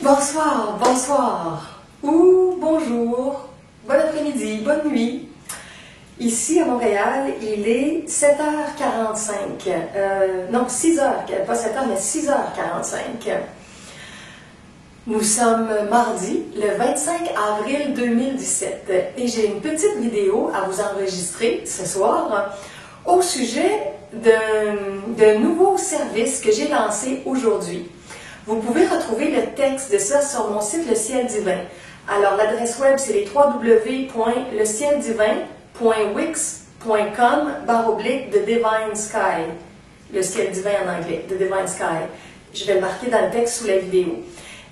Bonsoir, bonsoir, ou bonjour, bon après-midi, bonne nuit. Ici à Montréal, il est 7h45, non 6h, pas 7h, mais 6h45. Nous sommes mardi, le 25 avril 2017, et j'ai une petite vidéo à vous enregistrer ce soir au sujet d'un nouveau service que j'ai lancé aujourd'hui. Vous pouvez retrouver le texte de ça sur mon site Le Ciel Divin. Alors, l'adresse web, c'est les www.lecielDivin.wix.com/The Divine Sky. Le ciel divin en anglais, The Divine Sky. Je vais le marquer dans le texte sous la vidéo.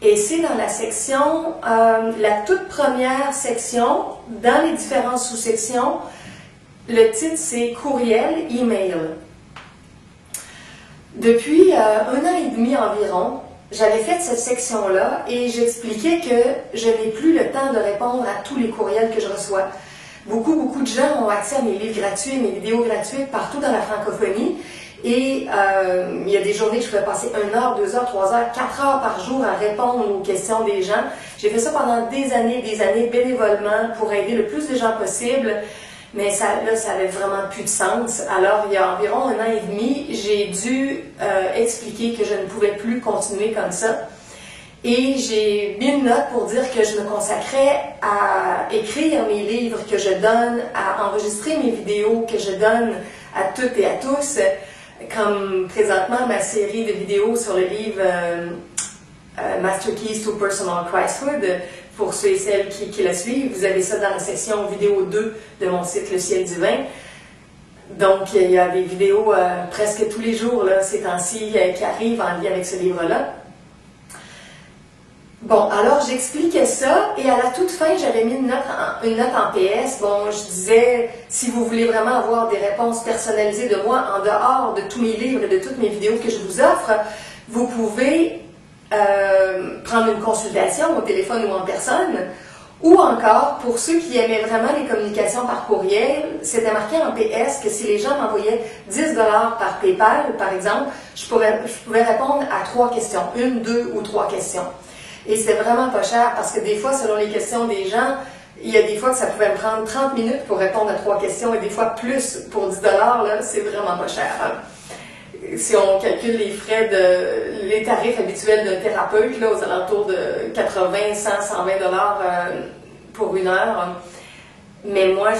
Et c'est dans la section, la toute première section, dans les différentes sous-sections, le titre c'est courriel, email. Depuis 1 an et demi environ, j'avais fait cette section-là et j'expliquais que je n'ai plus le temps de répondre à tous les courriels que je reçois. Beaucoup de gens ont accès à mes livres gratuits, mes vidéos gratuites partout dans la francophonie. Et il y a des journées que je pouvais passer 1 heure, 2 heures, 3 heures, 4 heures par jour à répondre aux questions des gens. J'ai fait ça pendant des années bénévolement pour aider le plus de gens possible. Mais ça avait vraiment plus de sens. Alors, il y a environ 1 an et demi, j'ai dû expliquer que je ne pouvais plus continuer comme ça. Et j'ai mis une note pour dire que je me consacrais à écrire mes livres que je donne, à enregistrer mes vidéos que je donne à toutes et à tous, comme présentement ma série de vidéos sur le livre Master Keys to Personal Christhood. Pour ceux et celles qui la suivent, vous avez ça dans la section vidéo 2 de mon site Le Ciel Divin. Donc, il y a des vidéos presque tous les jours, là, ces temps-ci, qui arrivent en lien avec ce livre-là. Bon, alors j'expliquais ça, et à la toute fin, j'avais mis une note en PS. Bon, je disais, si vous voulez vraiment avoir des réponses personnalisées de moi, en dehors de tous mes livres et de toutes mes vidéos que je vous offre, vous pouvez prendre une consultation au téléphone ou en personne, ou encore, pour ceux qui aimaient vraiment les communications par courriel, c'était marqué en PS que si les gens m'envoyaient 10 $ par PayPal, par exemple, je pouvais répondre à 3 questions, 1, 2 ou 3 questions. Et c'était vraiment pas cher, parce que des fois, selon les questions des gens, il y a des fois que ça pouvait me prendre 30 minutes pour répondre à 3 questions, et des fois plus pour 10 $, là, c'est vraiment pas cher. Si on calcule les tarifs habituels d'un thérapeute, là, aux alentours de 80, 100, 120 $ pour 1 heure. Mais moi,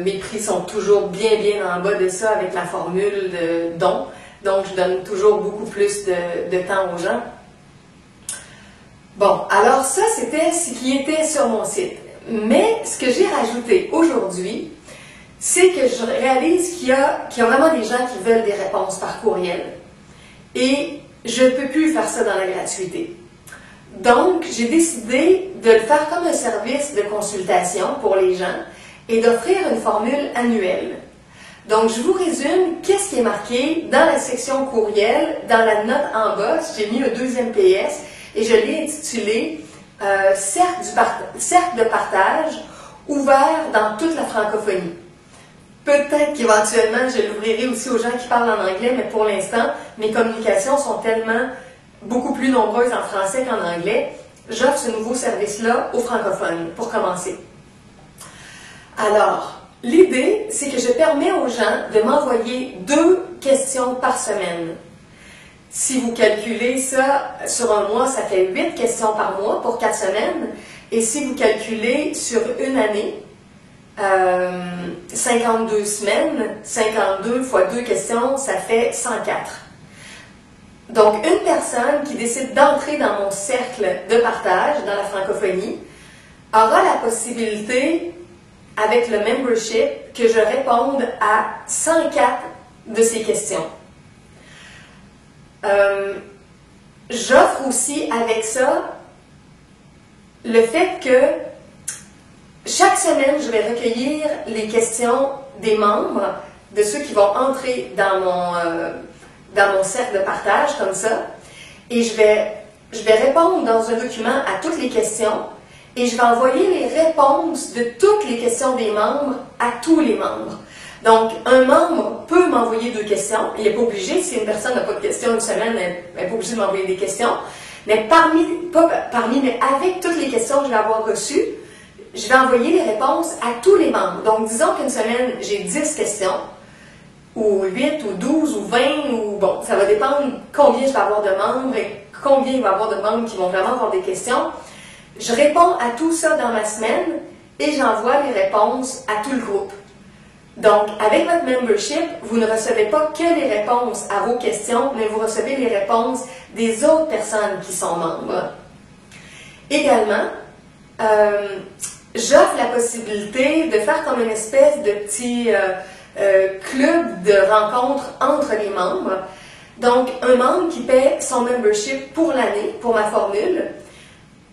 mes prix sont toujours bien en bas de ça avec la formule de don. Donc, je donne toujours beaucoup plus de temps aux gens. Bon, alors ça, c'était ce qui était sur mon site. Mais ce que j'ai rajouté aujourd'hui, c'est que je réalise qu'il y a vraiment des gens qui veulent des réponses par courriel. Et je ne peux plus faire ça dans la gratuité. Donc, j'ai décidé de le faire comme un service de consultation pour les gens et d'offrir une formule annuelle. Donc, je vous résume qu'est-ce qui est marqué dans la section courriel, dans la note en bas. J'ai mis un deuxième PS et je l'ai intitulé Cercle de partage ouvert dans toute la francophonie. Peut-être qu'éventuellement, je l'ouvrirai aussi aux gens qui parlent en anglais, mais pour l'instant, mes communications sont tellement beaucoup plus nombreuses en français qu'en anglais. J'offre ce nouveau service-là aux francophones, pour commencer. Alors, l'idée, c'est que je permets aux gens de m'envoyer 2 questions par semaine. Si vous calculez ça sur un mois, ça fait 8 questions par mois pour 4 semaines. Et si vous calculez sur une année, 52 semaines, 52 fois 2 questions, ça fait 104. Donc, une personne qui décide d'entrer dans mon cercle de partage, dans la francophonie, aura la possibilité, avec le membership, que je réponde à 104 de ces questions. J'offre aussi avec ça le fait que chaque semaine, je vais recueillir les questions des membres, de ceux qui vont entrer dans mon cercle de partage, comme ça, et je vais répondre dans un document à toutes les questions, et je vais envoyer les réponses de toutes les questions des membres à tous les membres. Donc, un membre peut m'envoyer 2 questions, il n'est pas obligé, si une personne n'a pas de questions une semaine, elle n'est pas obligée de m'envoyer des questions, Mais pas parmi, mais avec toutes les questions que je vais avoir reçues, je vais envoyer les réponses à tous les membres. Donc, disons qu'une semaine, j'ai 10 questions, ou 8, ou 12, ou 20, ou bon, ça va dépendre combien je vais avoir de membres et combien il va y avoir de membres qui vont vraiment avoir des questions. Je réponds à tout ça dans ma semaine et j'envoie les réponses à tout le groupe. Donc, avec votre membership, vous ne recevez pas que les réponses à vos questions, mais vous recevez les réponses des autres personnes qui sont membres. Également, j'offre la possibilité de faire comme une espèce de petit club de rencontres entre les membres. Donc, un membre qui paie son membership pour l'année, pour ma formule,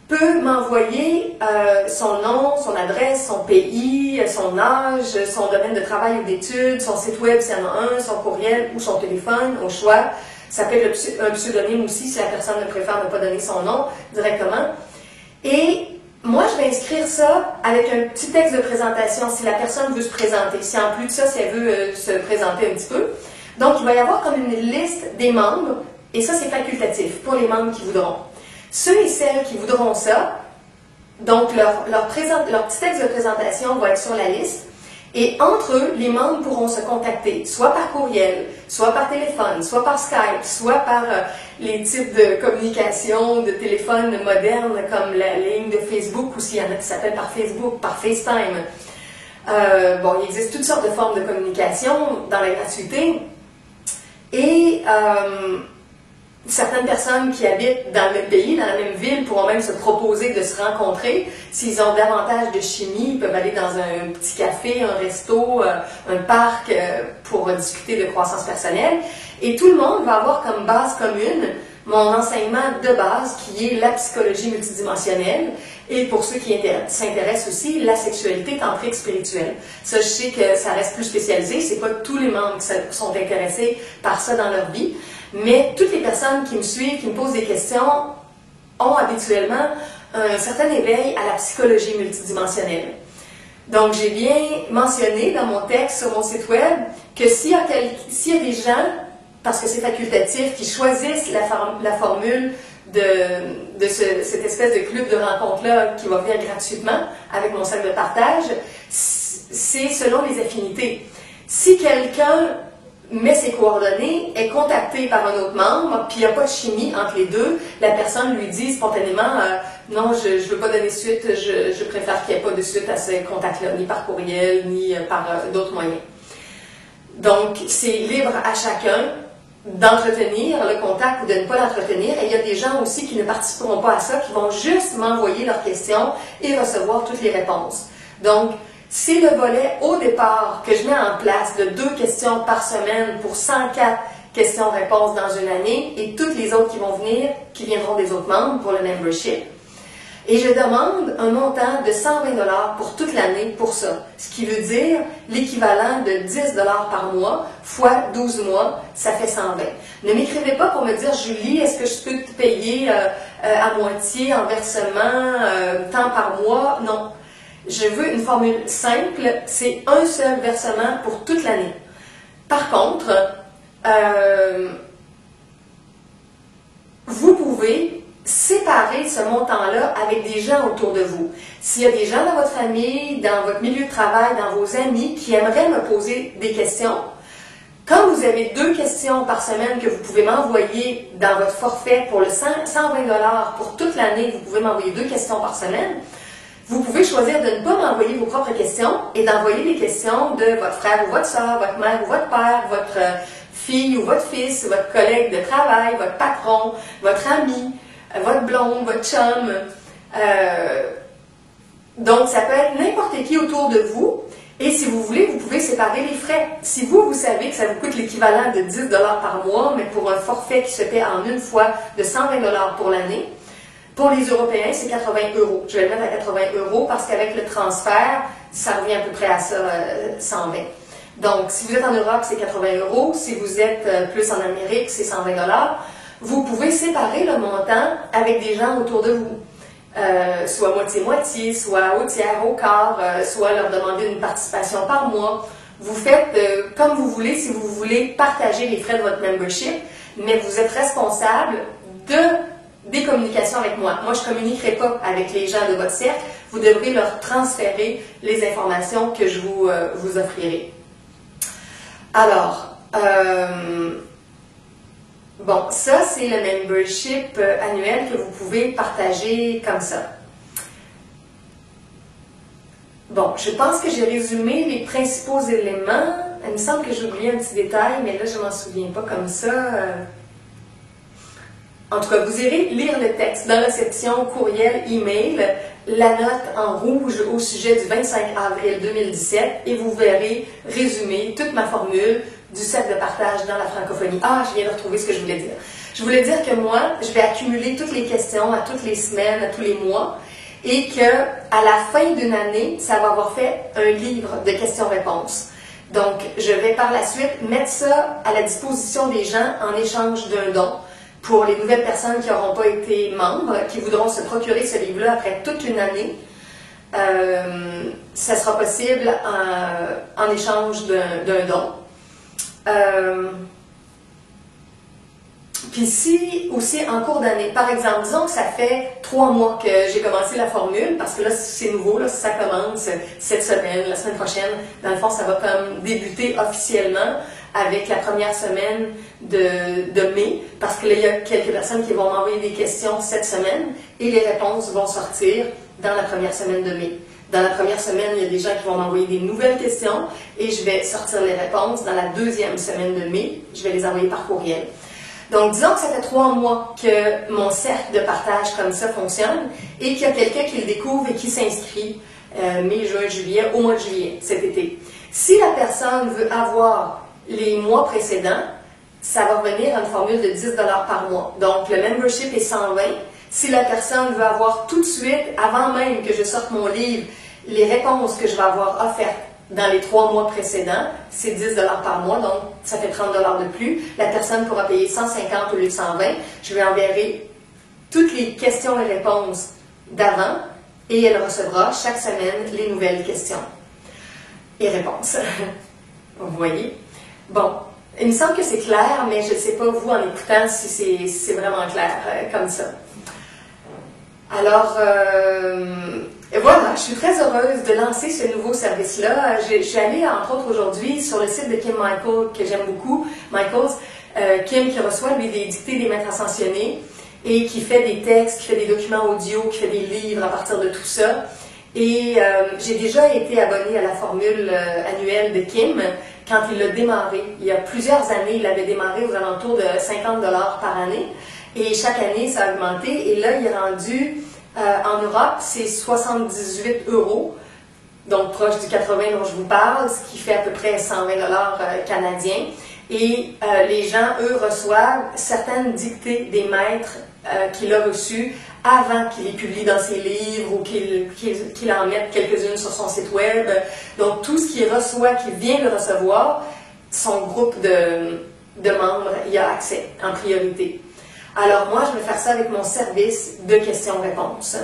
peut m'envoyer son nom, son adresse, son pays, son âge, son domaine de travail ou d'études, son site web s'il y en a un, son courriel ou son téléphone, au choix. Ça peut être un pseudonyme aussi si la personne ne préfère ne pas donner son nom directement. Et moi, je vais inscrire ça avec un petit texte de présentation si la personne veut se présenter. Si en plus de ça, si elle veut se présenter un petit peu. Donc, il va y avoir comme une liste des membres, et ça, c'est facultatif pour les membres qui voudront. Ceux et celles qui voudront ça, donc leur petit texte de présentation va être sur la liste, et entre eux, les membres pourront se contacter, soit par courriel, soit par téléphone, soit par Skype, soit par les types de communication de téléphone modernes comme la ligne de Facebook, ou s'il y en a qui s'appellent par Facebook, par FaceTime. Bon, il existe toutes sortes de formes de communication dans la gratuité, et certaines personnes qui habitent dans le même pays, dans la même ville, pourront même se proposer de se rencontrer. S'ils ont davantage de chimie, ils peuvent aller dans un petit café, un resto, un parc pour discuter de croissance personnelle. Et tout le monde va avoir comme base commune mon enseignement de base qui est la psychologie multidimensionnelle et pour ceux qui s'intéressent aussi, la sexualité tantrique spirituelle. Ça, je sais que ça reste plus spécialisé, c'est pas tous les membres qui sont intéressés par ça dans leur vie. Mais toutes les personnes qui me suivent, qui me posent des questions, ont habituellement un certain éveil à la psychologie multidimensionnelle. Donc, j'ai bien mentionné dans mon texte sur mon site web que s'il y a des gens, parce que c'est facultatif, qui choisissent la formule de cette espèce de club de rencontres-là qui va venir gratuitement avec mon sac de partage, c'est selon les affinités. Si quelqu'un met ses coordonnées, est contacté par un autre membre, puis il n'y a pas de chimie entre les deux, la personne lui dit spontanément non, je ne veux pas donner suite, je préfère qu'il n'y ait pas de suite à ce contact-là, ni par courriel, ni par d'autres moyens. Donc, c'est libre à chacun d'entretenir le contact ou de ne pas l'entretenir, et il y a des gens aussi qui ne participeront pas à ça, qui vont juste m'envoyer leurs questions et recevoir toutes les réponses. Donc, c'est le volet au départ que je mets en place de 2 questions par semaine pour 104 questions-réponses dans une année et toutes les autres qui vont venir, qui viendront des autres membres pour le membership. Et je demande un montant de 120 $ pour toute l'année pour ça. Ce qui veut dire l'équivalent de 10 $ par mois fois 12 mois, ça fait 120. Ne m'écrivez pas pour me dire, Julie, est-ce que je peux te payer à moitié en versement, tant par mois? Non. Je veux une formule simple, c'est un seul versement pour toute l'année. Par contre, vous pouvez séparer ce montant-là avec des gens autour de vous. S'il y a des gens dans votre famille, dans votre milieu de travail, dans vos amis qui aimeraient me poser des questions, quand vous avez 2 questions par semaine que vous pouvez m'envoyer dans votre forfait pour le 120 $ pour toute l'année, vous pouvez m'envoyer 2 questions par semaine. Vous pouvez choisir de ne pas m'envoyer vos propres questions et d'envoyer les questions de votre frère ou votre soeur, votre mère ou votre père, votre fille ou votre fils, votre collègue de travail, votre patron, votre ami, votre blonde, votre chum. Donc, ça peut être n'importe qui autour de vous. Et si vous voulez, vous pouvez séparer les frais. Si vous savez que ça vous coûte l'équivalent de 10 $ par mois, mais pour un forfait qui se paie en une fois de 120 $ pour l'année, pour les Européens, c'est 80 €. Je vais le mettre à 80 € parce qu'avec le transfert, ça revient à peu près à ça, 120. Donc, si vous êtes en Europe, c'est 80 €. Si vous êtes plus en Amérique, c'est 120 $. Vous pouvez séparer le montant avec des gens autour de vous. Soit moitié-moitié, soit au tiers, au quart, soit leur demander une participation par mois. Vous faites comme vous voulez si vous voulez partager les frais de votre membership, mais vous êtes responsable de des communications avec moi. Moi, je ne communiquerai pas avec les gens de votre cercle. Vous devrez leur transférer les informations que je vous offrirai. Alors, bon, ça, c'est le membership annuel que vous pouvez partager comme ça. Bon, je pense que j'ai résumé les principaux éléments. Il me semble que j'ai oublié un petit détail, mais là, je ne m'en souviens pas comme ça. En tout cas, vous irez lire le texte dans la section courriel, email, la note en rouge au sujet du 25 avril 2017 et vous verrez résumer toute ma formule du cercle de partage dans la francophonie. Ah, je viens de retrouver ce que je voulais dire. Je voulais dire que moi, je vais accumuler toutes les questions à toutes les semaines, à tous les mois et que à la fin d'une année, ça va avoir fait un livre de questions-réponses. Donc, je vais par la suite mettre ça à la disposition des gens en échange d'un don. Pour les nouvelles personnes qui n'auront pas été membres, qui voudront se procurer ce livre-là après toute une année, ça sera possible en échange d'un don. Puis si aussi en cours d'année, par exemple, disons que ça fait 3 mois que j'ai commencé la formule, parce que là c'est nouveau, là, ça commence cette semaine, la semaine prochaine, dans le fond ça va comme débuter officiellement avec la première semaine de mai, parce que là, il y a quelques personnes qui vont m'envoyer des questions cette semaine et les réponses vont sortir dans la première semaine de mai. Dans la première semaine, il y a des gens qui vont m'envoyer des nouvelles questions et je vais sortir les réponses dans la deuxième semaine de mai. Je vais les envoyer par courriel. Donc, disons que ça fait 3 mois que mon cercle de partage comme ça fonctionne et qu'il y a quelqu'un qui le découvre et qui s'inscrit mai, juin, juillet, au mois de juillet, cet été. Si la personne veut avoir les mois précédents, ça va revenir à une formule de 10 $ par mois. Donc, le membership est 120. Si la personne veut avoir tout de suite, avant même que je sorte mon livre, les réponses que je vais avoir offertes dans les 3 mois précédents, c'est 10 $ par mois, donc ça fait 30 $ de plus. La personne pourra payer 150 au lieu de 120. Je lui enverrai toutes les questions et réponses d'avant et elle recevra chaque semaine les nouvelles questions et réponses. Vous voyez? Bon, il me semble que c'est clair, mais je ne sais pas, vous, en écoutant, si c'est vraiment clair comme ça. Alors, voilà, je suis très heureuse de lancer ce nouveau service-là. Je suis allée, entre autres, aujourd'hui sur le site de Kim Michael, que j'aime beaucoup, Kim qui reçoit, lui, des dictées des maîtres ascensionnés et qui fait des textes, qui fait des documents audio, qui fait des livres à partir de tout ça. Et j'ai déjà été abonnée à la formule annuelle de Kim quand il l'a démarré. Il y a plusieurs années, il avait démarré aux alentours de 50 $ par année. Et chaque année, ça a augmenté. Et là, il est rendu, en Europe, c'est 78 €, donc proche du 80 dont je vous parle, ce qui fait à peu près 120 $ canadiens. Et les gens, eux, reçoivent certaines dictées des maîtres qu'il a reçues avant qu'il les publie dans ses livres ou qu'il en mette quelques-unes sur son site web. Donc, tout ce qu'il reçoit, qu'il vient de recevoir, son groupe de membres y a accès en priorité. Alors, moi, je vais faire ça avec mon service de questions-réponses.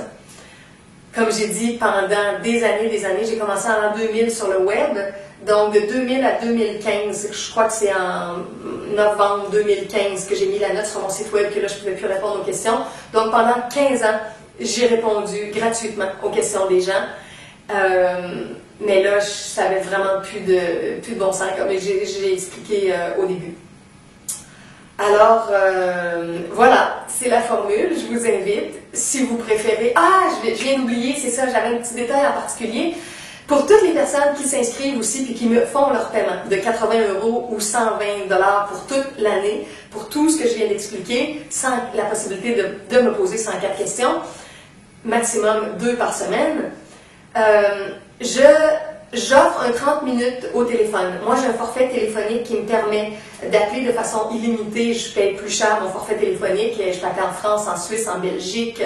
Comme j'ai dit, pendant des années, j'ai commencé en l'an 2000 sur le web. Donc, de 2000 à 2015, je crois que c'est en novembre 2015 que j'ai mis la note sur mon site web que là, je ne pouvais plus répondre aux questions. Donc, pendant 15 ans, j'ai répondu gratuitement aux questions des gens. Mais là, ça n'avait vraiment plus de bon sens, comme j'ai expliqué au début. Alors, voilà, c'est la formule. Je vous invite, si vous préférez... Ah, je viens d'oublier, c'est ça, j'avais un petit détail en particulier. Pour toutes les personnes qui s'inscrivent aussi et qui me font leur paiement de 80 € ou 120 $ pour toute l'année, pour tout ce que je viens d'expliquer, sans la possibilité de me poser 104 questions, maximum 2 par semaine, j'offre un 30 minutes au téléphone. Moi, j'ai un forfait téléphonique qui me permet d'appeler de façon illimitée. Je paye plus cher mon forfait téléphonique. Je peux appeler en France, en Suisse, en Belgique,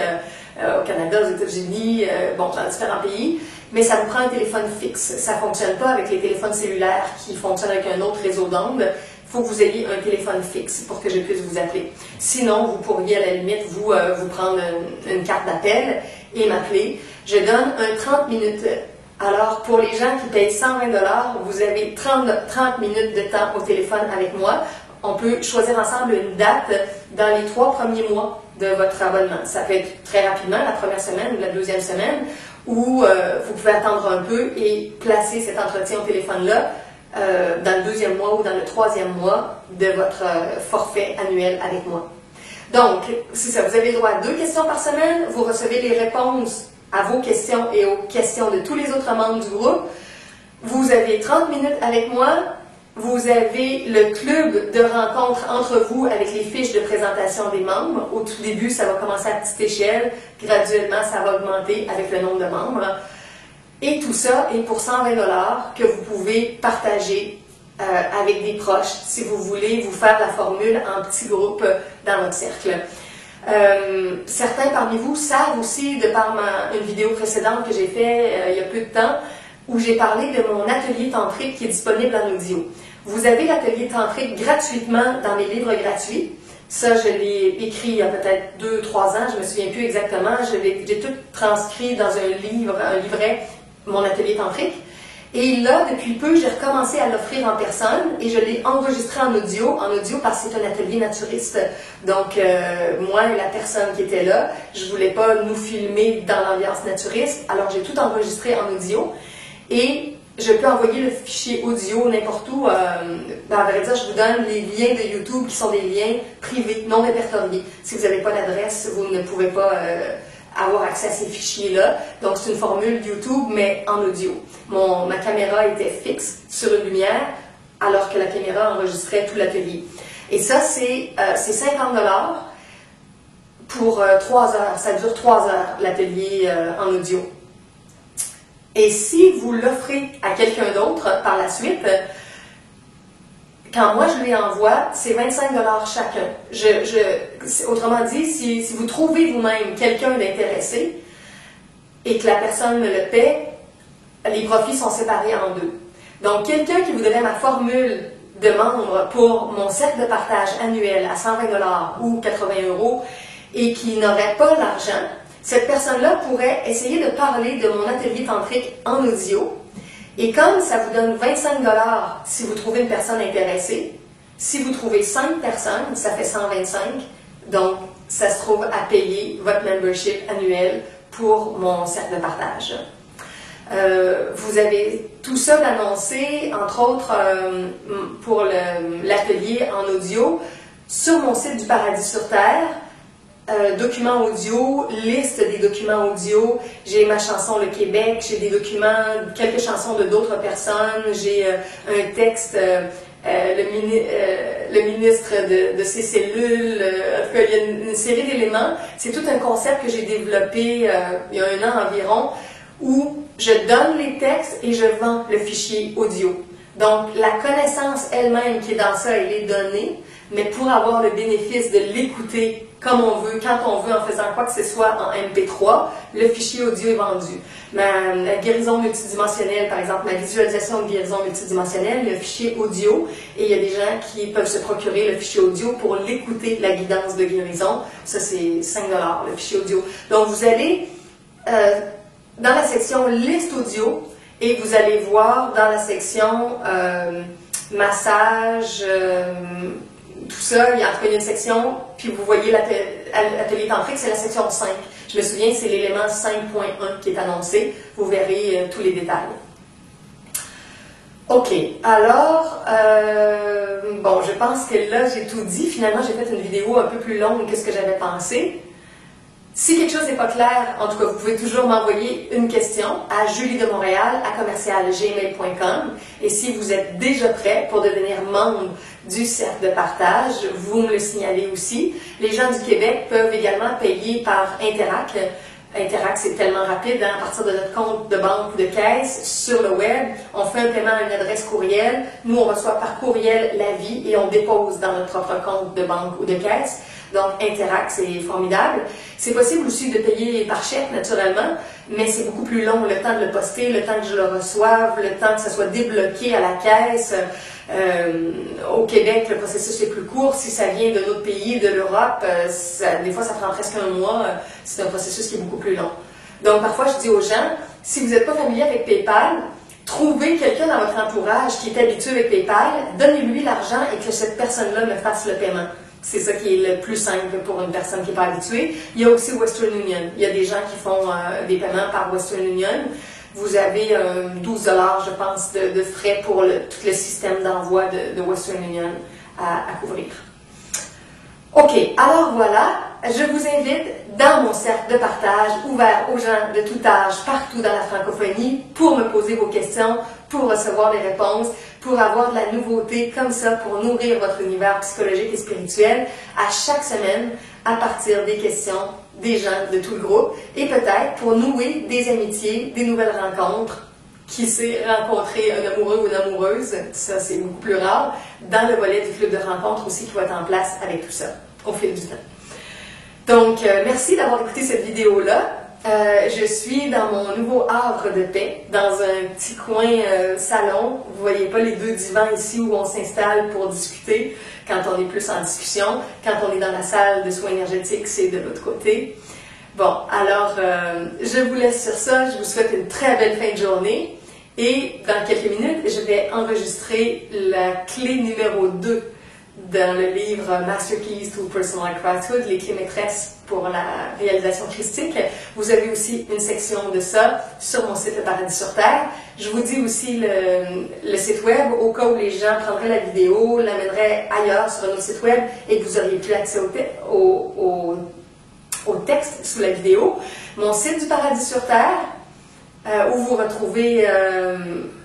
au Canada, aux États-Unis, bon, dans différents pays. Mais ça vous prend un téléphone fixe. Ça ne fonctionne pas avec les téléphones cellulaires qui fonctionnent avec un autre réseau d'ondes. Il faut que vous ayez un téléphone fixe pour que je puisse vous appeler. Sinon, vous pourriez à la limite vous prendre une carte d'appel et m'appeler. Je donne un 30 minutes. Alors, pour les gens qui payent 120 $, vous avez 30 minutes de temps au téléphone avec moi. on peut choisir ensemble une date dans les 3 premiers mois de votre abonnement. Ça peut être très rapidement, la première semaine ou la deuxième semaine, ou vous pouvez attendre un peu et placer cet entretien au téléphone-là dans le deuxième mois ou dans le troisième mois de votre forfait annuel avec moi. Donc, c'est ça, vous avez le droit à 2 questions par semaine, vous recevez les réponses à vos questions et aux questions de tous les autres membres du groupe. Vous avez 30 minutes avec moi, vous avez le club de rencontres entre vous avec les fiches de présentation des membres. Au tout début, ça va commencer à petite échelle, graduellement, ça va augmenter avec le nombre de membres. Et tout ça est pour 120 $ que vous pouvez partager avec des proches si vous voulez vous faire la formule en petits groupes dans votre cercle. Certains parmi vous savent aussi, de par une vidéo précédente que j'ai faite il y a peu de temps, où j'ai parlé de mon atelier tantrique qui est disponible en audio. Vous avez l'atelier tantrique gratuitement dans mes livres gratuits. Ça, je l'ai écrit il y a peut-être 2-3 ans, je ne me souviens plus exactement. J'ai tout transcrit dans un livret, mon atelier tantrique. Et là, depuis peu, j'ai recommencé à l'offrir en personne et je l'ai enregistré en audio parce que c'est un atelier naturiste. Donc, moi et la personne qui était là, je voulais pas nous filmer dans l'ambiance naturiste, alors j'ai tout enregistré en audio et je peux envoyer le fichier audio n'importe où. À vrai dire, je vous donne les liens de YouTube qui sont des liens privés, non répertoriés. Si vous n'avez pas l'adresse, vous ne pouvez pas avoir accès à ces fichiers-là. Donc, c'est une formule YouTube, mais en audio. Ma caméra était fixe sur une lumière, alors que la caméra enregistrait tout l'atelier. Et ça, c'est 50 $ pour 3 heures. Ça dure 3 heures, l'atelier en audio. Et si vous l'offrez à quelqu'un d'autre par la suite, quand moi je lui envoie, c'est 25 $ chacun. Autrement dit, si vous trouvez vous-même quelqu'un d'intéressé et que la personne me le paie, les profits sont séparés en 2. Donc, quelqu'un qui voudrait ma formule de membre pour mon cercle de partage annuel à 120 $ ou 80 € et qui n'aurait pas l'argent, cette personne-là pourrait essayer de parler de mon atelier tantrique en audio. Et comme ça vous donne 25 $ si vous trouvez une personne intéressée, si vous trouvez 5 personnes, ça fait 125. Donc, ça se trouve à payer votre membership annuel pour mon cercle de partage. Vous avez tout ça d'annoncé, entre autres pour l'atelier en audio, sur mon site du Paradis sur Terre. Documents audio, liste des documents audio, j'ai ma chanson Le Québec, j'ai des documents, quelques chansons de d'autres personnes, j'ai un texte, le ministre de ces cellules, en tout cas, il y a une série d'éléments. C'est tout un concept que j'ai développé il y a 1 an environ, où je donne les textes et je vends le fichier audio. Donc, la connaissance elle-même qui est dans ça, elle est donnée, mais pour avoir le bénéfice de l'écouter comme on veut, quand on veut, en faisant quoi que ce soit en MP3, le fichier audio est vendu. Ma guérison multidimensionnelle, par exemple, ma visualisation de guérison multidimensionnelle, le fichier audio, et il y a des gens qui peuvent se procurer le fichier audio pour l'écouter, la guidance de guérison. Ça, c'est 5 $, le fichier audio. Donc, vous allez dans la section liste audio, et vous allez voir dans la section massage, tout ça, il y a une section, puis vous voyez l'atelier tantrique, c'est la section 5. Je me souviens, c'est l'élément 5.1 qui est annoncé. Vous verrez tous les détails. OK, alors, bon, je pense que là, j'ai tout dit. Finalement, j'ai fait une vidéo un peu plus longue que ce que j'avais pensé. Si quelque chose n'est pas clair, en tout cas, vous pouvez toujours m'envoyer une question à juliedemontréal@gmail.com. Et si vous êtes déjà prêt pour devenir membre du cercle de partage, vous me le signalez aussi. Les gens du Québec peuvent également payer par Interac. Interac, c'est tellement rapide, hein, à partir de notre compte de banque ou de caisse sur le web. On fait un paiement à une adresse courriel. Nous, on reçoit par courriel l'avis et on dépose dans notre propre compte de banque ou de caisse. Donc, Interac, c'est formidable. C'est possible aussi de payer par chèque, naturellement, mais c'est beaucoup plus long, le temps de le poster, le temps que je le reçoive, le temps que ça soit débloqué à la caisse. Au Québec, le processus est plus court. Si ça vient d'un autre pays, de l'Europe, des fois, ça prend presque 1 mois. C'est un processus qui est beaucoup plus long. Donc, parfois, je dis aux gens, si vous n'êtes pas familier avec PayPal, Trouvez quelqu'un dans votre entourage qui est habitué avec PayPal, donnez-lui l'argent et que cette personne-là me fasse le paiement. C'est ça qui est le plus simple pour une personne qui n'est pas habituée. Il y a aussi Western Union. Il y a des gens qui font des paiements par Western Union. Vous avez 12 $, je pense, de frais pour tout le système d'envoi de Western Union à couvrir. OK, alors voilà, je vous invite dans mon cercle de partage ouvert aux gens de tout âge partout dans la francophonie pour me poser vos questions, pour recevoir des réponses, pour avoir de la nouveauté comme ça, pour nourrir votre univers psychologique et spirituel à chaque semaine à partir des questions des gens de tout le groupe et peut-être pour nouer des amitiés, des nouvelles rencontres. Qui sait rencontrer un amoureux ou une amoureuse, ça c'est beaucoup plus rare, dans le volet du club de rencontre aussi qui va être en place avec tout ça, au fil du temps. Donc, merci d'avoir écouté cette vidéo-là. Je suis dans mon nouveau havre de paix, dans un petit coin salon. Vous voyez pas les 2 divans ici où on s'installe pour discuter, quand on est plus en discussion. Quand on est dans la salle de soins énergétiques, c'est de l'autre côté. Bon, alors, je vous laisse sur ça. Je vous souhaite une très belle fin de journée. Et dans quelques minutes, je vais enregistrer la clé numéro 2 dans le livre Master Keys to Personal Craftshood, les clés maîtresses pour la réalisation christique. Vous avez aussi une section de ça sur mon site Le Paradis sur Terre. Je vous dis aussi le site web au cas où les gens prendraient la vidéo, l'amèneraient ailleurs sur un autre site web et que vous auriez plus accès au texte sous la vidéo. Mon site du Paradis sur Terre, où vous retrouvez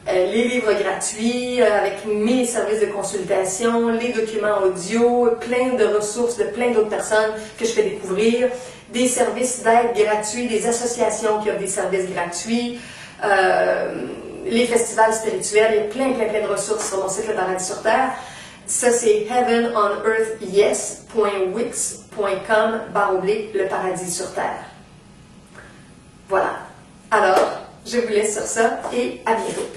les livres gratuits avec mes services de consultation, les documents audio, plein de ressources de plein d'autres personnes que je fais découvrir, des services d'aide gratuits, des associations qui offrent des services gratuits, les festivals spirituels, il y a plein de ressources sur mon site Le Paradis sur Terre. Ça, c'est heavenonearthyes.wix.com/le paradis sur terre. Voilà. Alors, je vous laisse sur ça et à bientôt.